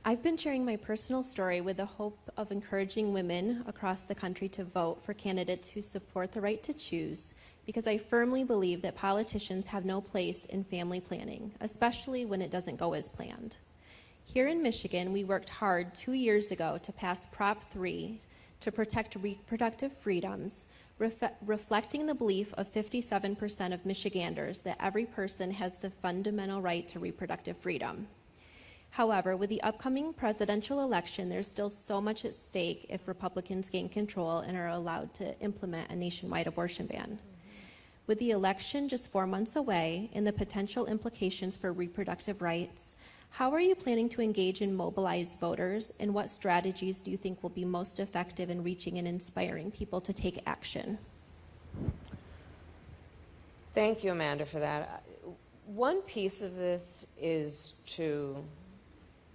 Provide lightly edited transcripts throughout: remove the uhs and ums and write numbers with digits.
I've been sharing my personal story with the hope of encouraging women across the country to vote for candidates who support the right to choose, because I firmly believe that politicians have no place in family planning, especially when it doesn't go as planned. Here in Michigan, we worked hard 2 years ago to pass Prop 3 to protect reproductive freedoms, reflecting the belief of 57% of Michiganders that every person has the fundamental right to reproductive freedom. However, with the upcoming presidential election, there's still so much at stake if Republicans gain control and are allowed to implement a nationwide abortion ban. With the election just 4 months away and the potential implications for reproductive rights, how are you planning to engage and mobilize voters, and what strategies do you think will be most effective in reaching and inspiring people to take action? Thank you, Amanda, for that. One piece of this is to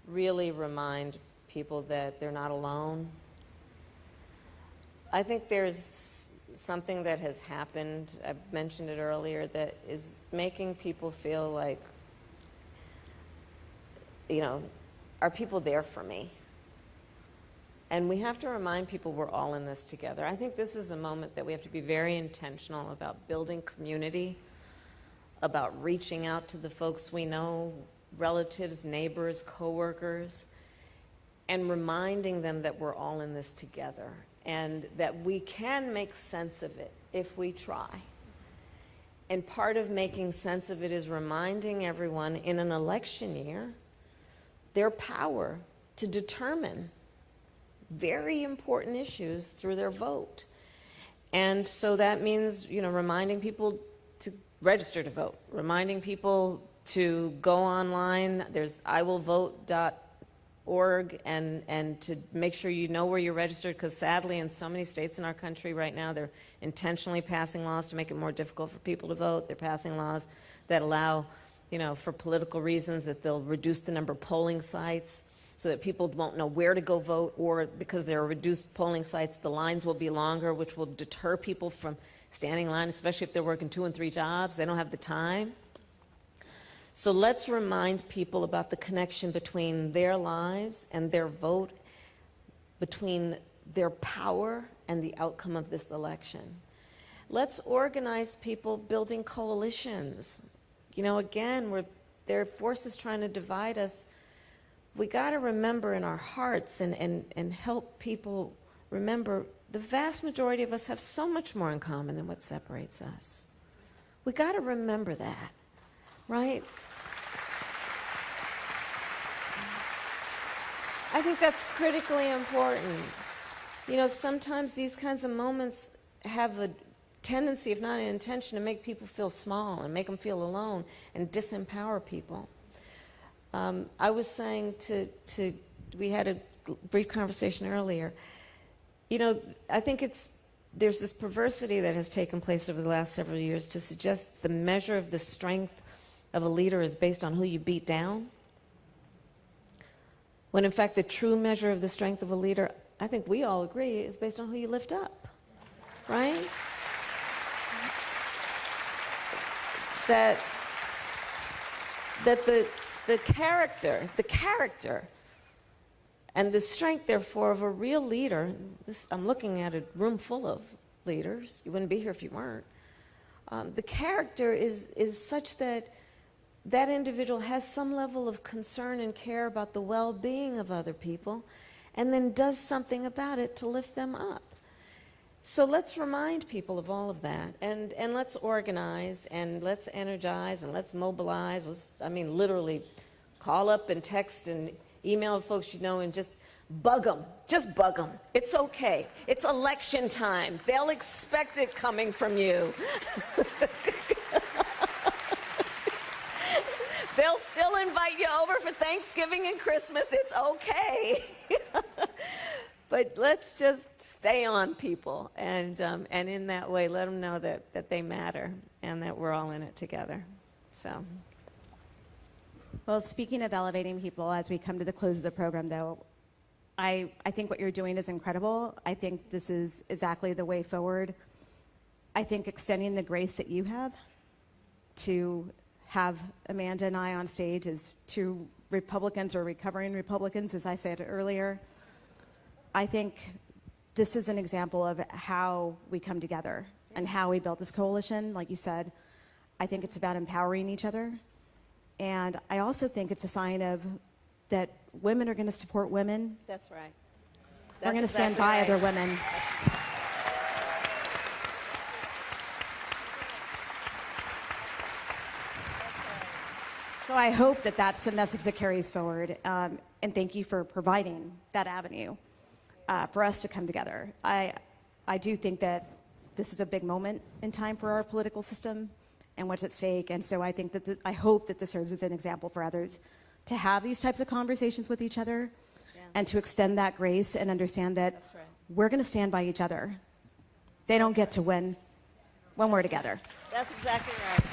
really remind people that they're not alone. I think there's something that has happened, I mentioned it earlier, that is making people feel like, are people there for me? And we have to remind people we're all in this together. I think this is a moment that we have to be very intentional about building community, about reaching out to the folks we know, relatives, neighbors, coworkers, and reminding them that we're all in this together and that we can make sense of it if we try. And part of making sense of it is reminding everyone in an election year their power to determine very important issues through their vote. And so that means, reminding people to register to vote, reminding people to go online. There's iwillvote.org and to make sure you know where you're registered, because sadly in so many states in our country right now, they're intentionally passing laws to make it more difficult for people to vote. They're passing laws that allow, for political reasons, that they'll reduce the number of polling sites so that people won't know where to go vote, or because there are reduced polling sites, the lines will be longer, which will deter people from standing in line, especially if they're working 2 and 3 jobs. They don't have the time. So let's remind people about the connection between their lives and their vote, between their power and the outcome of this election. Let's organize people building coalitions. Again, there are forces trying to divide us. We got to remember in our hearts and help people remember the vast majority of us have so much more in common than what separates us. We got to remember that. Right? I think that's critically important. Sometimes these kinds of moments have a tendency, if not an intention, to make people feel small and make them feel alone and disempower people. I was saying we had a brief conversation earlier. I think there's this perversity that has taken place over the last several years to suggest the measure of the strength of a leader is based on who you beat down, when in fact the true measure of the strength of a leader, I think we all agree, is based on who you lift up, right? That the character and the strength, therefore, of a real leader, I'm looking at a room full of leaders, you wouldn't be here if you weren't, the character is such that that individual has some level of concern and care about the well-being of other people, and then does something about it to lift them up. So let's remind people of all of that, and let's organize, and let's energize, and let's mobilize. Literally call up and text and email folks and just bug them. Just bug them. It's okay. It's election time. They'll expect it coming from you. They'll still invite you over for Thanksgiving and Christmas. It's okay. But let's just stay on people, and in that way, let them know that they matter and that we're all in it together. So. Well, speaking of elevating people, as we come to the close of the program, though, I think what you're doing is incredible. I think this is exactly the way forward. I think extending the grace that you have to have Amanda and I on stage is to Republicans or recovering Republicans, as I said earlier. I think this is an example of how we come together and how we built this coalition. Like you said, I think it's about empowering each other. And I also think it's a sign of that women are going to support women. That's right. We're going to stand by other women. So I hope that that's the message that carries forward. And thank you for providing that avenue for us to come together. I do think that this is a big moment in time for our political system and what's at stake. And so I think that I hope that this serves as an example for others to have these types of conversations with each other and to extend that grace and understand that we're going to stand by each other. They don't get to win when we're together. That's exactly right.